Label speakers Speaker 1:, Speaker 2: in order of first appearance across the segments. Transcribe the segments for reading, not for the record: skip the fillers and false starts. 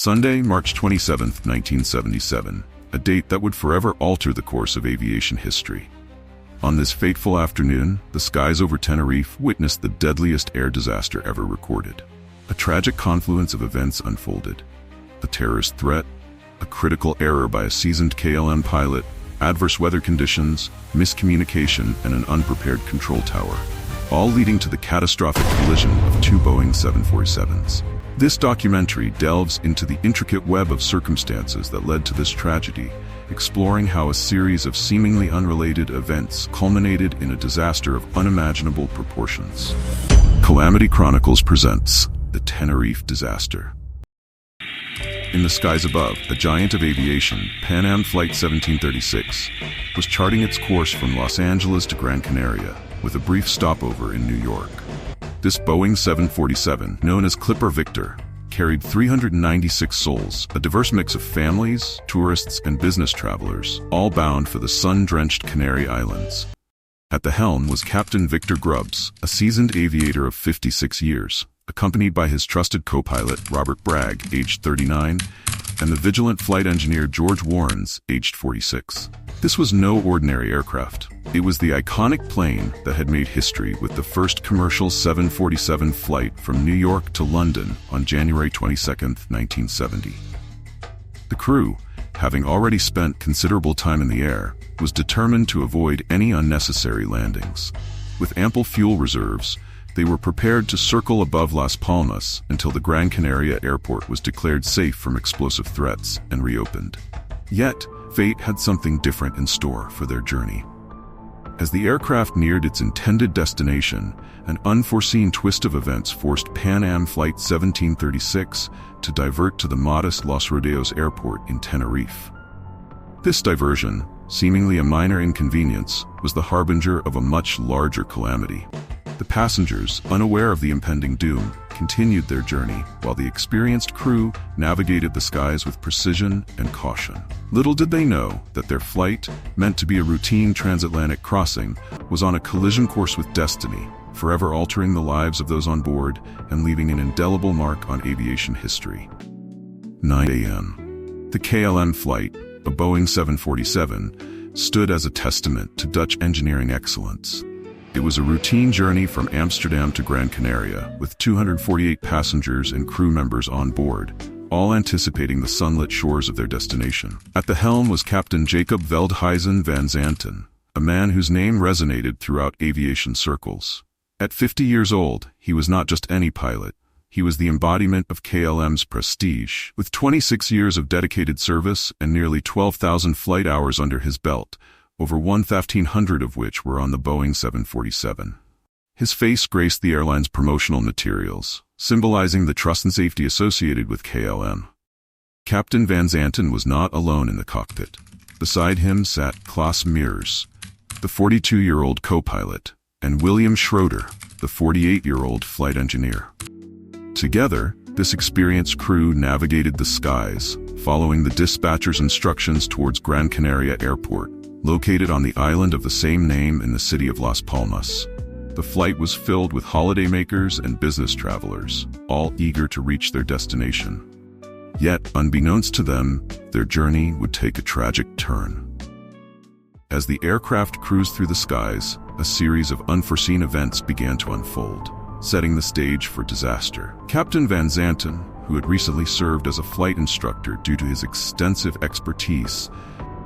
Speaker 1: Sunday, March 27, 1977, a date that would forever alter the course of aviation history. On this fateful afternoon, the skies over Tenerife witnessed the deadliest air disaster ever recorded. A tragic confluence of events unfolded. A terrorist threat, a critical error by a seasoned KLM pilot, adverse weather conditions, miscommunication, and an unprepared control tower, all leading to the catastrophic collision of two Boeing 747s. This documentary delves into the intricate web of circumstances that led to this tragedy, exploring how a series of seemingly unrelated events culminated in a disaster of unimaginable proportions. Calamity Chronicles presents the Tenerife Disaster. In the skies above, a giant of aviation, Pan Am Flight 1736, was charting its course from Los Angeles to Gran Canaria, with a brief stopover in New York. This Boeing 747, known as Clipper Victor, carried 396 souls, a diverse mix of families, tourists, and business travelers, all bound for the sun-drenched Canary Islands. At the helm was Captain Victor Grubbs, a seasoned aviator of 56 years, accompanied by his trusted co-pilot Robert Bragg, aged 39, and the vigilant flight engineer George Warrens, aged 46. This was no ordinary aircraft. It was the iconic plane that had made history with the first commercial 747 flight from New York to London on January 22, 1970. The crew, having already spent considerable time in the air, was determined to avoid any unnecessary landings. With ample fuel reserves, they were prepared to circle above Las Palmas until the Gran Canaria Airport was declared safe from explosive threats and reopened. Yet, fate had something different in store for their journey. As the aircraft neared its intended destination, an unforeseen twist of events forced Pan Am Flight 1736 to divert to the modest Los Rodeos Airport in Tenerife. This diversion, seemingly a minor inconvenience, was the harbinger of a much larger calamity. The passengers, unaware of the impending doom, continued their journey, while the experienced crew navigated the skies with precision and caution. Little did they know that their flight, meant to be a routine transatlantic crossing, was on a collision course with destiny, forever altering the lives of those on board and leaving an indelible mark on aviation history. 9 a.m. The KLM flight, a Boeing 747, stood as a testament to Dutch engineering excellence. It was a routine journey from Amsterdam to Gran Canaria, with 248 passengers and crew members on board, all anticipating the sunlit shores of their destination. At the helm was Captain Jacob Veldhuizen van Zanten, a man whose name resonated throughout aviation circles. At 50 years old, he was not just any pilot. He was the embodiment of KLM's prestige. With 26 years of dedicated service and nearly 12,000 flight hours under his belt, over 1,500 of which were on the Boeing 747. His face graced the airline's promotional materials, symbolizing the trust and safety associated with KLM. Captain Van Zanten was not alone in the cockpit. Beside him sat Klaas Meers, the 42-year-old co-pilot, and William Schroeder, the 48-year-old flight engineer. Together, this experienced crew navigated the skies, following the dispatcher's instructions towards Gran Canaria Airport, located on the island of the same name in the city of Las Palmas. The flight was filled with holidaymakers and business travelers, all eager to reach their destination. Yet, unbeknownst to them, their journey would take a tragic turn. As the aircraft cruised through the skies, a series of unforeseen events began to unfold, setting the stage for disaster. Captain Van Zanten, who had recently served as a flight instructor due to his extensive expertise,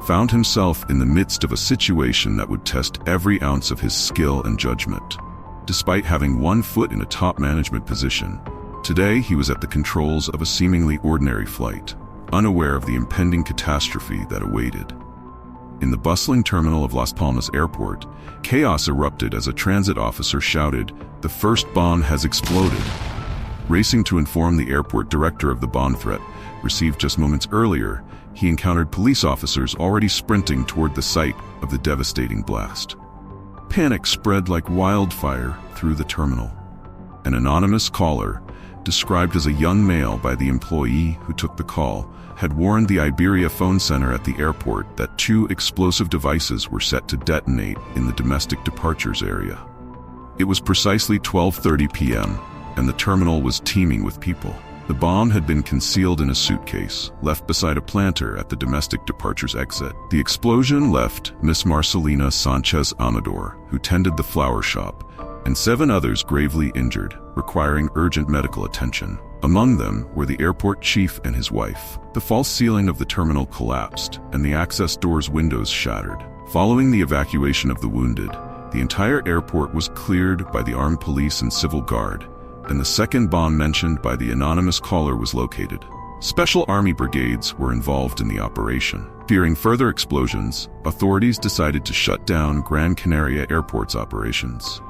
Speaker 1: found himself in the midst of a situation that would test every ounce of his skill and judgment. Despite having one foot in a top management position, today he was at the controls of a seemingly ordinary flight, unaware of the impending catastrophe that awaited. In the bustling terminal of Las Palmas Airport, chaos erupted as a transit officer shouted, "The first bomb has exploded." Racing to inform the airport director of the bomb threat, received just moments earlier, he encountered police officers already sprinting toward the site of the devastating blast. Panic spread like wildfire through the terminal. An anonymous caller, described as a young male by the employee who took the call, had warned the Iberia phone center at the airport that two explosive devices were set to detonate in the domestic departures area. It was precisely 12:30 p.m., and the terminal was teeming with people. The bomb had been concealed in a suitcase, left beside a planter at the domestic departures exit. The explosion left Miss Marcelina Sanchez Amador, who tended the flower shop, and 7 others gravely injured, requiring urgent medical attention. Among them were the airport chief and his wife. The false ceiling of the terminal collapsed, and the access door's windows shattered. Following the evacuation of the wounded, the entire airport was cleared by the armed police and civil guard, and the second bomb mentioned by the anonymous caller was located. Special Army brigades were involved in the operation. Fearing further explosions, authorities decided to shut down Gran Canaria Airport's operations.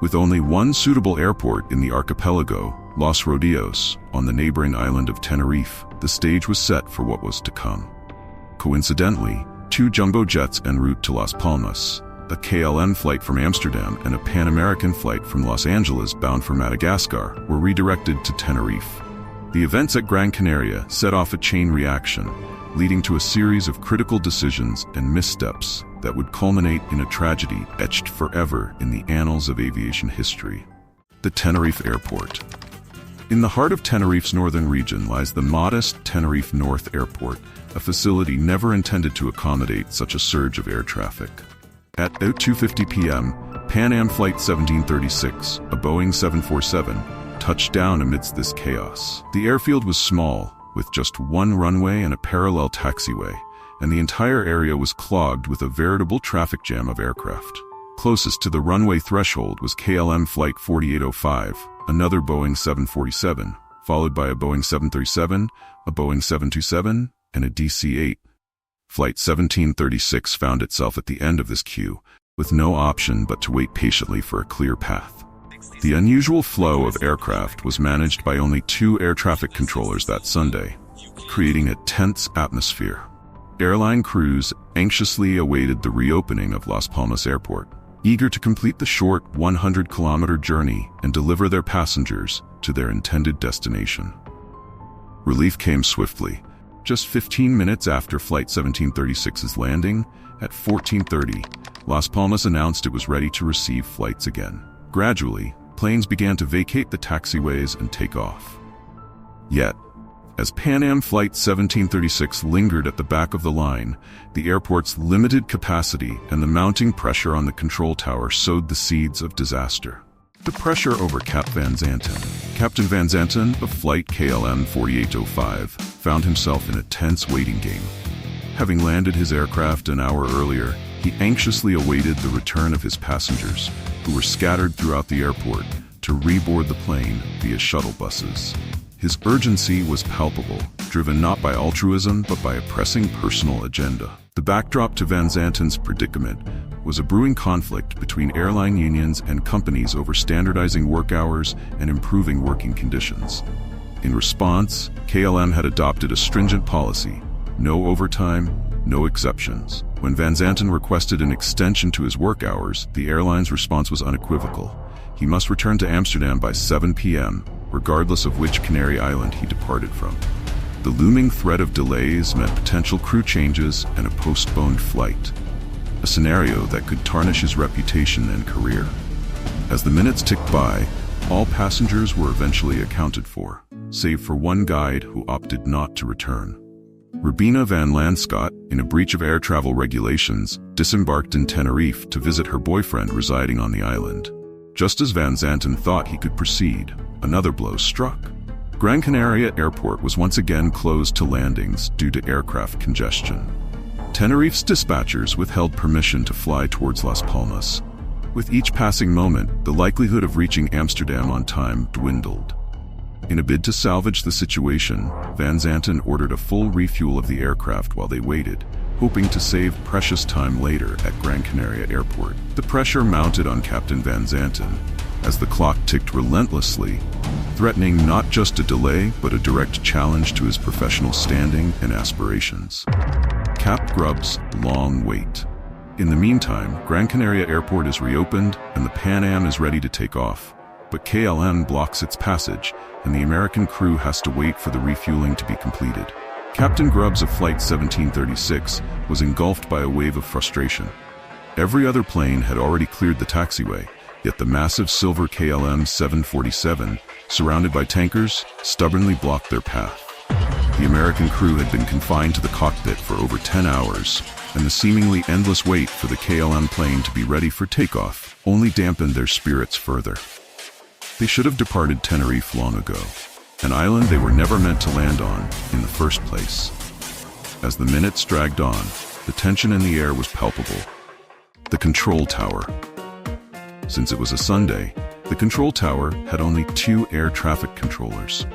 Speaker 1: With only one suitable airport in the archipelago, Los Rodeos, on the neighboring island of Tenerife, the stage was set for what was to come. Coincidentally, 2 jumbo jets en route to Las Palmas, a KLM flight from Amsterdam and a Pan American flight from Los Angeles bound for Madagascar, were redirected to Tenerife. The events at Gran Canaria set off a chain reaction, leading to a series of critical decisions and missteps that would culminate in a tragedy etched forever in the annals of aviation history. The Tenerife Airport. In the heart of Tenerife's northern region lies the modest Tenerife North Airport, a facility never intended to accommodate such a surge of air traffic. At 2:50 p.m., Pan Am Flight 1736, a Boeing 747, touched down amidst this chaos. The airfield was small, with just one runway and a parallel taxiway, and the entire area was clogged with a veritable traffic jam of aircraft. Closest to the runway threshold was KLM Flight 4805, another Boeing 747, followed by a Boeing 737, a Boeing 727, and a DC-8. Flight 1736 found itself at the end of this queue, with no option but to wait patiently for a clear path. The unusual flow of aircraft was managed by only 2 air traffic controllers that Sunday, creating a tense atmosphere. Airline crews anxiously awaited the reopening of Las Palmas Airport, eager to complete the short 100-kilometer journey and deliver their passengers to their intended destination. Relief came swiftly. Just 15 minutes after Flight 1736's landing, at 14:30, Las Palmas announced it was ready to receive flights again. Gradually, planes began to vacate the taxiways and take off. Yet, as Pan Am Flight 1736 lingered at the back of the line, the airport's limited capacity and the mounting pressure on the control tower sowed the seeds of disaster. The pressure over Cap Van Zanten. Captain Van Zanten of Flight KLM 4805 found himself in a tense waiting game. Having landed his aircraft an hour earlier, he anxiously awaited the return of his passengers, who were scattered throughout the airport, to reboard the plane via shuttle buses. His urgency was palpable, driven not by altruism but by a pressing personal agenda. The backdrop to Van Zanten's predicament was a brewing conflict between airline unions and companies over standardizing work hours and improving working conditions. In response, KLM had adopted a stringent policy: no overtime, no exceptions. When Van Zanten requested an extension to his work hours, the airline's response was unequivocal. He must return to Amsterdam by 7 p.m., regardless of which Canary Island he departed from. The looming threat of delays meant potential crew changes and a postponed flight, a scenario that could tarnish his reputation and career. As the minutes ticked by, all passengers were eventually accounted for, save for one guide who opted not to return. Rubina van Landschot, in a breach of air travel regulations, disembarked in Tenerife to visit her boyfriend residing on the island. Just as Van Zanten thought he could proceed, another blow struck. Gran Canaria Airport was once again closed to landings due to aircraft congestion. Tenerife's dispatchers withheld permission to fly towards Las Palmas. With each passing moment, the likelihood of reaching Amsterdam on time dwindled. In a bid to salvage the situation, Van Zanten ordered a full refuel of the aircraft while they waited, hoping to save precious time later at Gran Canaria Airport. The pressure mounted on Captain Van Zanten as the clock ticked relentlessly, threatening not just a delay but a direct challenge to his professional standing and aspirations. Cap Grubb's long wait. In the meantime, Gran Canaria Airport is reopened and the Pan Am is ready to take off, but KLM blocks its passage and the American crew has to wait for the refueling to be completed. Captain Grubbs of Flight 1736 was engulfed by a wave of frustration. Every other plane had already cleared the taxiway, Yet the massive silver KLM 747, surrounded by tankers, stubbornly blocked their path. The American crew had been confined to the cockpit for over 10 hours, and the seemingly endless wait for the KLM plane to be ready for takeoff only dampened their spirits further. They should have departed Tenerife long ago, an island they were never meant to land on in the first place. As the minutes dragged on, the tension in the air was palpable. The control tower. Since it was a Sunday, the control tower had only 2 air traffic controllers.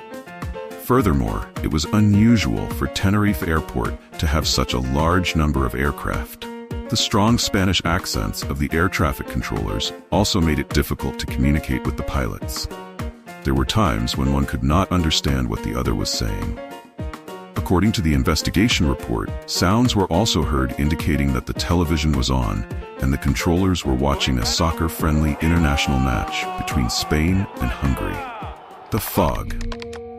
Speaker 1: Furthermore, it was unusual for Tenerife Airport to have such a large number of aircraft. The strong Spanish accents of the air traffic controllers also made it difficult to communicate with the pilots. There were times when one could not understand what the other was saying. According to the investigation report, sounds were also heard indicating that the television was on and the controllers were watching a soccer-friendly international match between Spain and Hungary. The fog.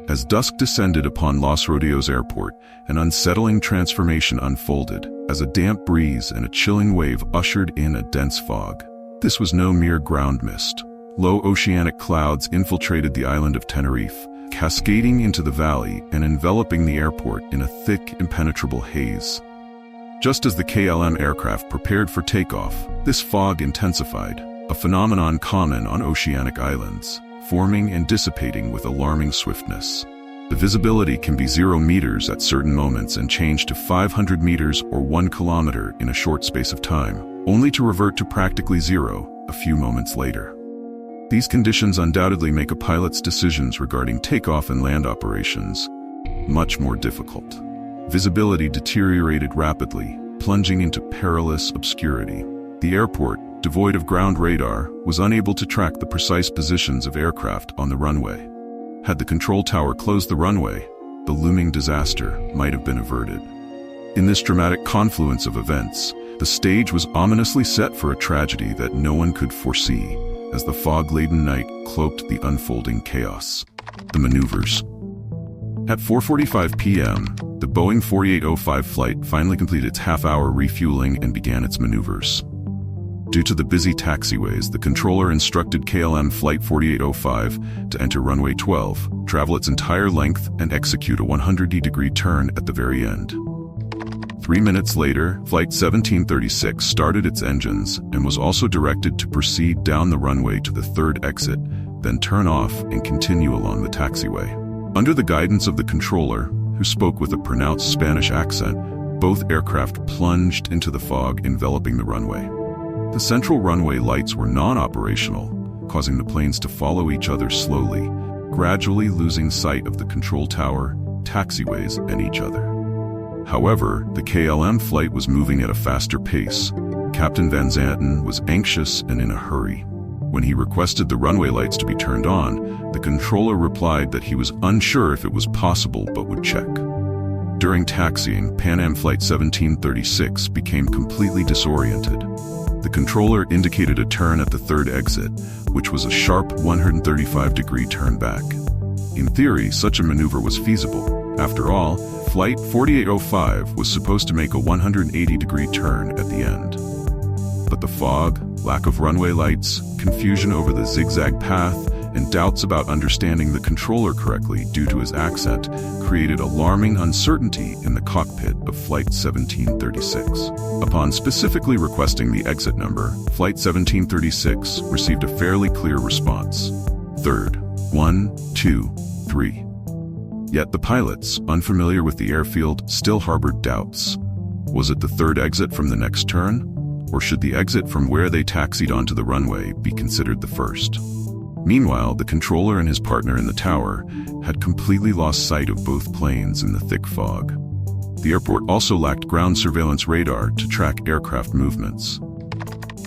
Speaker 1: As dusk descended upon Los Rodeos Airport, an unsettling transformation unfolded as a damp breeze and a chilling wave ushered in a dense fog. This was no mere ground mist. Low oceanic clouds infiltrated the island of Tenerife, cascading into the valley and enveloping the airport in a thick, impenetrable haze. Just as the KLM aircraft prepared for takeoff, this fog intensified, a phenomenon common on oceanic islands, forming and dissipating with alarming swiftness. The visibility can be 0 meters at certain moments and change to 500 meters or 1 kilometer in a short space of time, only to revert to practically 0 a few moments later. These conditions undoubtedly make a pilot's decisions regarding takeoff and land operations much more difficult. Visibility deteriorated rapidly, plunging into perilous obscurity. The airport, devoid of ground radar, was unable to track the precise positions of aircraft on the runway. Had the control tower closed the runway, the looming disaster might have been averted. In this dramatic confluence of events, the stage was ominously set for a tragedy that no one could foresee, as the fog-laden night cloaked the unfolding chaos. The maneuvers. At 4:45 p.m., the Boeing 4805 flight finally completed its half-hour refueling and began its maneuvers. Due to the busy taxiways, the controller instructed KLM Flight 4805 to enter runway 12, travel its entire length, and execute a 180-degree turn at the very end. 3 minutes later, Flight 1736 started its engines and was also directed to proceed down the runway to the third exit, then turn off and continue along the taxiway. Under the guidance of the controller, who spoke with a pronounced Spanish accent, both aircraft plunged into the fog enveloping the runway. The central runway lights were non-operational, causing the planes to follow each other slowly, gradually losing sight of the control tower, taxiways, and each other. However, the KLM flight was moving at a faster pace. Captain Van Zanten was anxious and in a hurry. When he requested the runway lights to be turned on, the controller replied that he was unsure if it was possible but would check. During taxiing, Pan Am Flight 1736 became completely disoriented. The controller indicated a turn at the third exit, which was a sharp 135-degree turn back. In theory, such a maneuver was feasible. After all, Flight 4805 was supposed to make a 180-degree turn at the end. But the fog, lack of runway lights, confusion over the zigzag path, and doubts about understanding the controller correctly due to his accent created alarming uncertainty in the cockpit of Flight 1736. Upon specifically requesting the exit number, Flight 1736 received a fairly clear response. Third, 1, 2, 3. Yet the pilots, unfamiliar with the airfield, still harbored doubts. Was it the third exit from the next turn? Or should the exit from where they taxied onto the runway be considered the first? Meanwhile, the controller and his partner in the tower had completely lost sight of both planes in the thick fog. The airport also lacked ground surveillance radar to track aircraft movements.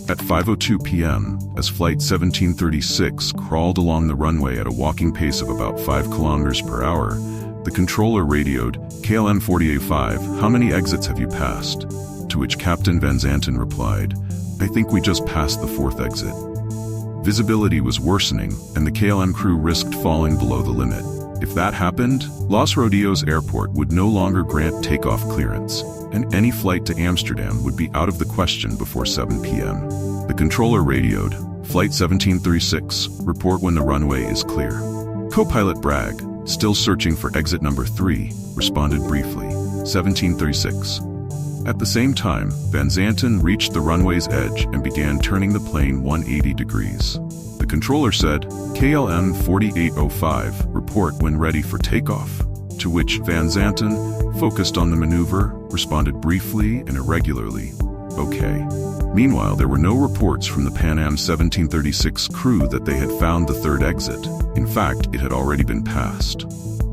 Speaker 1: At 5:02 p.m., as Flight 1736 crawled along the runway at a walking pace of about 5 kilometers per hour, the controller radioed, "KLM 4805, how many exits have you passed?" To which Captain Van Zanten replied, "I think we just passed the fourth exit." Visibility was worsening, and the KLM crew risked falling below the limit. If that happened, Los Rodeos Airport would no longer grant takeoff clearance, and any flight to Amsterdam would be out of the question before 7 p.m. The controller radioed, Flight 1736, report when the runway is clear. Co-pilot Bragg, still searching for exit number 3, responded briefly. 1736. At the same time, Van Zanten reached the runway's edge and began turning the plane 180 degrees. The controller said, KLM 4805, report when ready for takeoff. To which Van Zanten, focused on the maneuver, responded briefly and irregularly, okay. Meanwhile, there were no reports from the Pan Am 1736 crew that they had found the third exit. In fact, it had already been passed.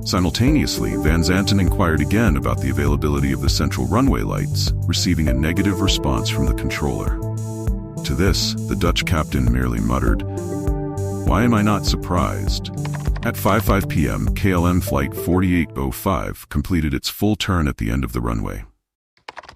Speaker 1: Simultaneously, Van Zanten inquired again about the availability of the central runway lights, receiving a negative response from the controller. To this, the Dutch captain merely muttered, "Why am I not surprised?" At 5:05 p.m., KLM Flight 4805 completed its full turn at the end of the runway.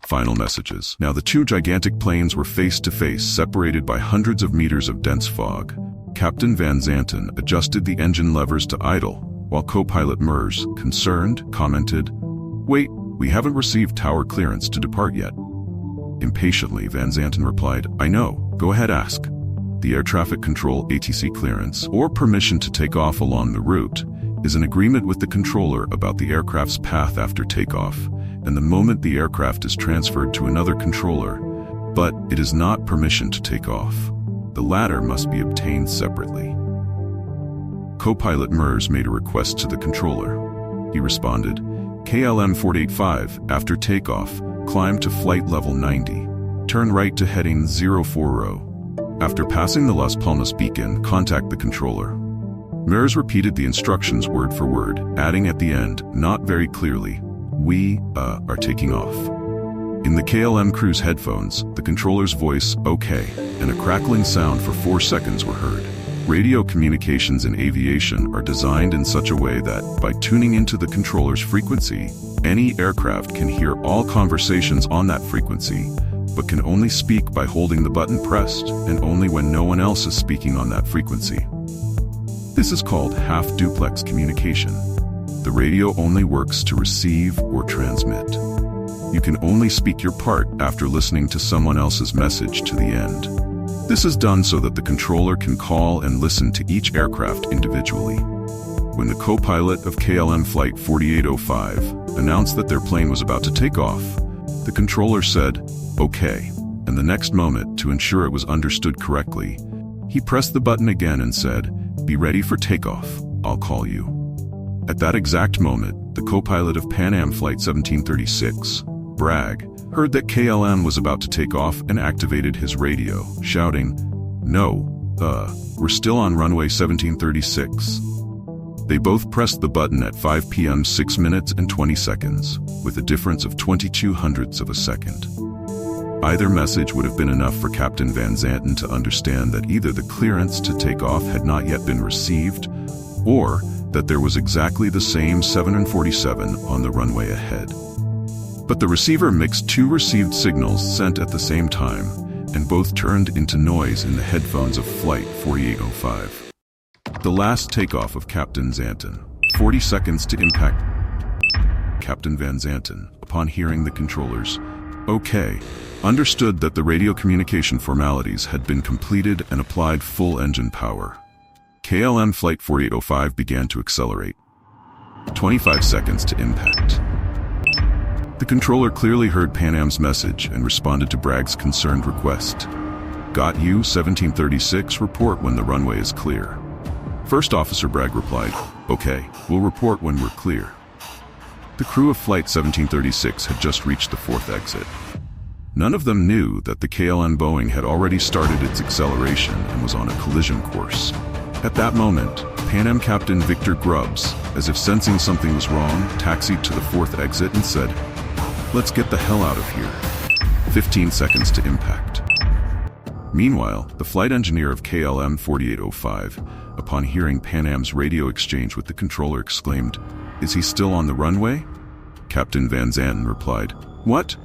Speaker 1: Final messages. Now the two gigantic planes were face to face, separated by hundreds of meters of dense fog. Captain Van Zanten adjusted the engine levers to idle, while co-pilot Mers, concerned, commented, "Wait, we haven't received tower clearance to depart yet." Impatiently, Van Zanten replied, "I know, go ahead, ask." The air traffic control ATC clearance, or permission to take off along the route, is an agreement with the controller about the aircraft's path after takeoff, and the moment the aircraft is transferred to another controller, but it is not permission to take off. The latter must be obtained separately. Co-pilot Mers made a request to the controller. He responded, KLM 485, after takeoff, climb to flight level 90. Turn right to heading 040. After passing the Las Palmas beacon, contact the controller. Mers repeated the instructions word for word, adding at the end, not very clearly, we are taking off. In the KLM crew's headphones, the controller's voice, okay, and a crackling sound for 4 seconds were heard. Radio communications in aviation are designed in such a way that, by tuning into the controller's frequency, any aircraft can hear all conversations on that frequency, but can only speak by holding the button pressed and only when no one else is speaking on that frequency. This is called half-duplex communication. The radio only works to receive or transmit. You can only speak your part after listening to someone else's message to the end. This is done so that the controller can call and listen to each aircraft individually. When the co-pilot of KLM Flight 4805 announced that their plane was about to take off, the controller said, okay, and the next moment, to ensure it was understood correctly, he pressed the button again and said, be ready for takeoff, I'll call you. At that exact moment, the co-pilot of Pan Am Flight 1736, Bragg, heard that KLM was about to take off and activated his radio, shouting, no, we're still on runway 1736. They both pressed the button at 5 p.m. 6 minutes and 20 seconds, with a difference of 22 hundredths of a second. Either message would have been enough for Captain Van Zanten to understand that either the clearance to take off had not yet been received, or that there was exactly the same 747 on the runway ahead. But the receiver mixed two received signals sent at the same time, and both turned into noise in the headphones of Flight 4805. The last takeoff of Captain Zanten, 40 seconds to impact. Captain Van Zanten, upon hearing the controllers, okay, understood that the radio communication formalities had been completed and applied full engine power. KLM Flight 4805 began to accelerate. 25 seconds to impact. The controller clearly heard Pan Am's message and responded to Bragg's concerned request. Got you, 1736, report when the runway is clear. First Officer Bragg replied, okay, we'll report when we're clear. The crew of Flight 1736 had just reached the fourth exit. None of them knew that the KLM Boeing had already started its acceleration and was on a collision course. At that moment, Pan Am Captain Victor Grubbs, as if sensing something was wrong, taxied to the fourth exit and said, let's get the hell out of here. 15 seconds to impact. Meanwhile, the flight engineer of KLM 4805, upon hearing Pan Am's radio exchange with the controller, exclaimed, is he still on the runway? Captain Van Zanten replied, what?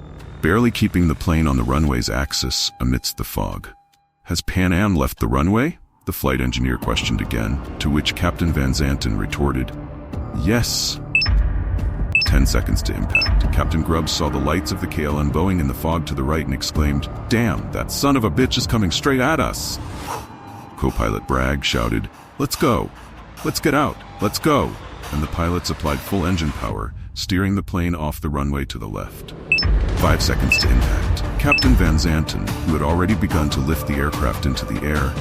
Speaker 1: Barely keeping the plane on the runway's axis amidst the fog. Has Pan Am left the runway? The flight engineer questioned again, to which Captain Van Zanten retorted, yes. 10 seconds to impact. Captain Grubbs saw the lights of the KLM Boeing in the fog to the right and exclaimed, damn, that son of a bitch is coming straight at us. Co-pilot Bragg shouted, "Let's go! Let's get out! Let's go!" And the pilots applied full engine power, steering the plane off the runway to the left. 5 seconds to impact. Captain Van Zanten, who had already begun to lift the aircraft into the air,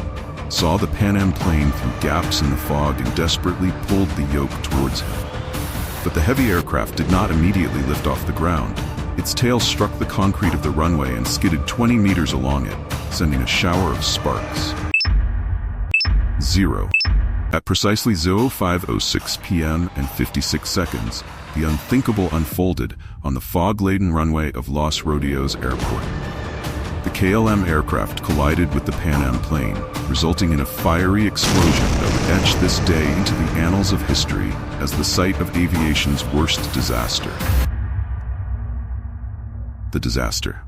Speaker 1: saw the Pan Am plane through gaps in the fog and desperately pulled the yoke towards him. But the heavy aircraft did not immediately lift off the ground. Its tail struck the concrete of the runway and skidded 20 meters along it, sending a shower of sparks. 0. At precisely 05:06 p.m. and 56 seconds, the unthinkable unfolded on the fog-laden runway of Los Rodeos Airport. The KLM aircraft collided with the Pan Am plane, resulting in a fiery explosion that would etch this day into the annals of history as the site of aviation's worst disaster. The disaster.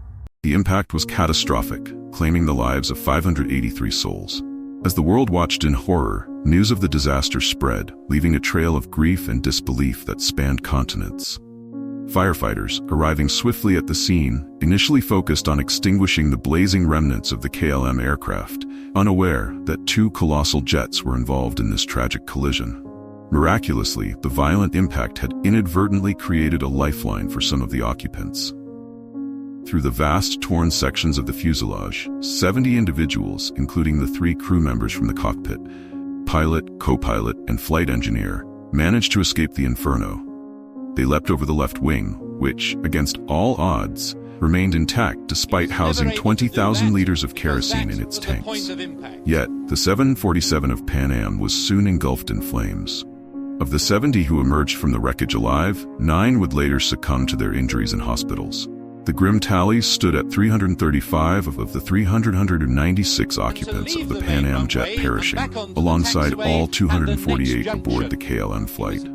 Speaker 1: The impact was catastrophic, claiming the lives of 583 souls. As the world watched in horror, news of the disaster spread, leaving a trail of grief and disbelief that spanned continents. Firefighters, arriving swiftly at the scene, initially focused on extinguishing the blazing remnants of the KLM aircraft, unaware that 2 colossal jets were involved in this tragic collision. Miraculously, the violent impact had inadvertently created a lifeline for some of the occupants. Through the vast, torn sections of the fuselage, 70 individuals, including the 3 crew members from the cockpit, pilot, co-pilot, and flight engineer, managed to escape the inferno. They leapt over the left wing, which, against all odds, remained intact despite housing 20,000 liters of kerosene in its tanks. Yet, the 747 of Pan Am was soon engulfed in flames. Of the 70 who emerged from the wreckage alive, 9 would later succumb to their injuries in hospitals. The grim tallies stood at 335 of the 396 occupants of the Pan Am jet perishing, alongside all 248 aboard the KLM flight.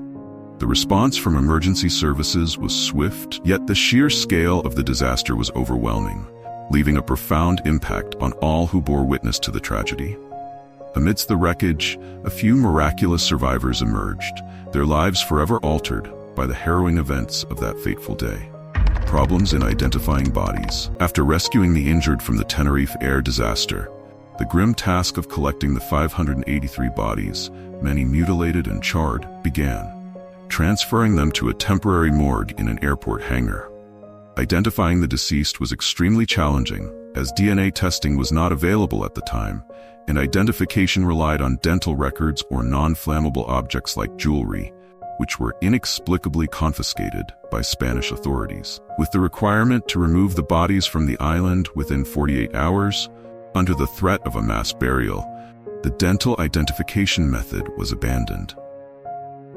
Speaker 1: The response from emergency services was swift, yet the sheer scale of the disaster was overwhelming, leaving a profound impact on all who bore witness to the tragedy. Amidst the wreckage, a few miraculous survivors emerged, their lives forever altered by the harrowing events of that fateful day. Problems in identifying bodies. After rescuing the injured from the Tenerife air disaster, the grim task of collecting the 583 bodies, many mutilated and charred, began, transferring them to a temporary morgue in an airport hangar. Identifying the deceased was extremely challenging, as DNA testing was not available at the time, and identification relied on dental records or non-flammable objects like jewelry, which were inexplicably confiscated by Spanish authorities. With the requirement to remove the bodies from the island within 48 hours, under the threat of a mass burial, the dental identification method was abandoned.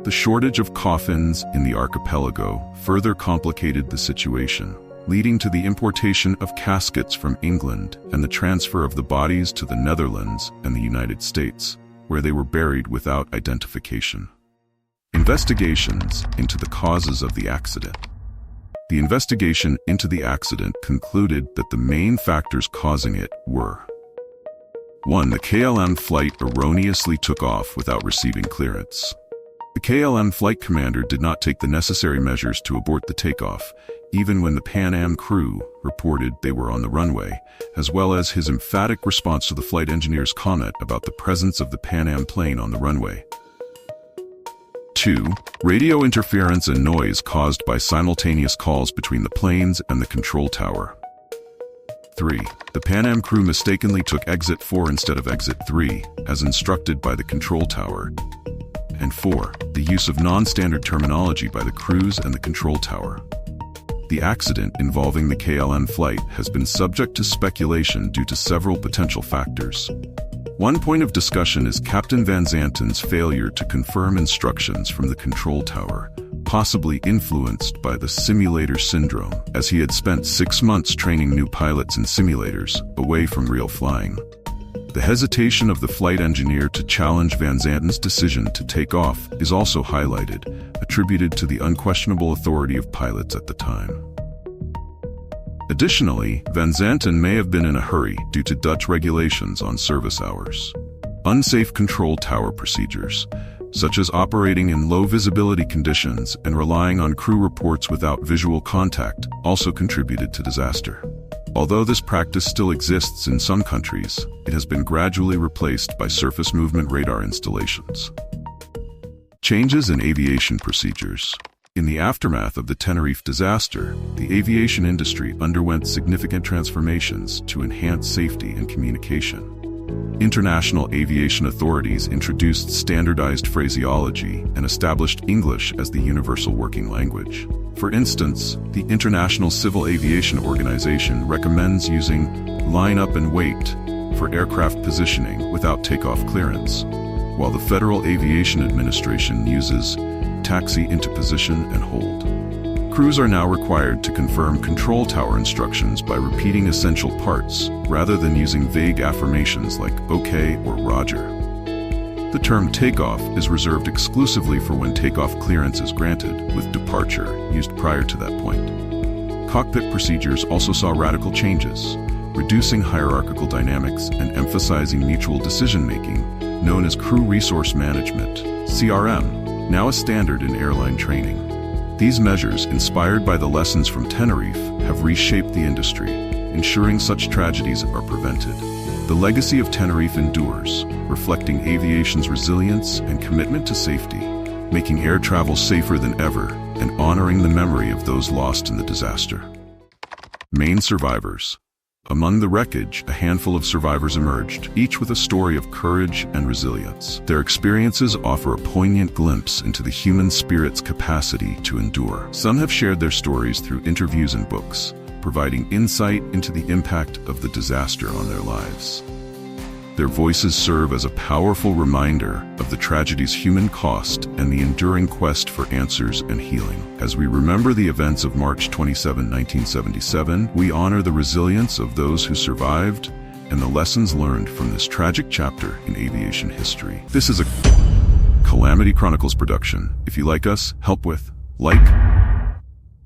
Speaker 1: The shortage of coffins in the archipelago further complicated the situation, leading to the importation of caskets from England and the transfer of the bodies to the Netherlands and the United States, where they were buried without identification. Investigations into the causes of the accident. The investigation into the accident concluded that the main factors causing it were: 1. The KLM flight erroneously took off without receiving clearance. The KLM flight commander did not take the necessary measures to abort the takeoff, even when the Pan Am crew reported they were on the runway, as well as his emphatic response to the flight engineer's comment about the presence of the Pan Am plane on the runway. 2. Radio interference and noise caused by simultaneous calls between the planes and the control tower. 3. The Pan Am crew mistakenly took exit 4 instead of exit 3, as instructed by the control tower. And 4. The use of non-standard terminology by the crews and the control tower. The accident involving the KLM flight has been subject to speculation due to several potential factors. One point of discussion is Captain Van Zanten's failure to confirm instructions from the control tower, possibly influenced by the simulator syndrome, as he had spent 6 months training new pilots in simulators, away from real flying. The hesitation of the flight engineer to challenge Van Zanten's decision to take off is also highlighted, attributed to the unquestionable authority of pilots at the time. Additionally, Van Zanten may have been in a hurry due to Dutch regulations on service hours. Unsafe control tower procedures, such as operating in low visibility conditions and relying on crew reports without visual contact, also contributed to disaster. Although this practice still exists in some countries, it has been gradually replaced by surface movement radar installations. Changes in aviation procedures. In the aftermath of the Tenerife disaster, the aviation industry underwent significant transformations to enhance safety and communication. International aviation authorities introduced standardized phraseology and established English as the universal working language. For instance, the International Civil Aviation Organization recommends using line up and wait for aircraft positioning without takeoff clearance, while the Federal Aviation Administration uses taxi into position and hold. Crews are now required to confirm control tower instructions by repeating essential parts, rather than using vague affirmations like OK or Roger. The term takeoff is reserved exclusively for when takeoff clearance is granted, with departure used prior to that point. Cockpit procedures also saw radical changes, reducing hierarchical dynamics and emphasizing mutual decision-making, known as crew resource management, CRM, now a standard in airline training. These measures, inspired by the lessons from Tenerife, have reshaped the industry, ensuring such tragedies are prevented. The legacy of Tenerife endures, reflecting aviation's resilience and commitment to safety, making air travel safer than ever and honoring the memory of those lost in the disaster. Main survivors. Among the wreckage, a handful of survivors emerged, each with a story of courage and resilience. Their experiences offer a poignant glimpse into the human spirit's capacity to endure. Some have shared their stories through interviews and books, providing insight into the impact of the disaster on their lives. Their voices serve as a powerful reminder of the tragedy's human cost and the enduring quest for answers and healing. As we remember the events of March 27, 1977, we honor the resilience of those who survived and the lessons learned from this tragic chapter in aviation history. This is a Calamity Chronicles production. If you like us, help with like,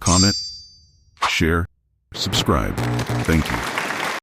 Speaker 1: comment, share, subscribe. Thank you.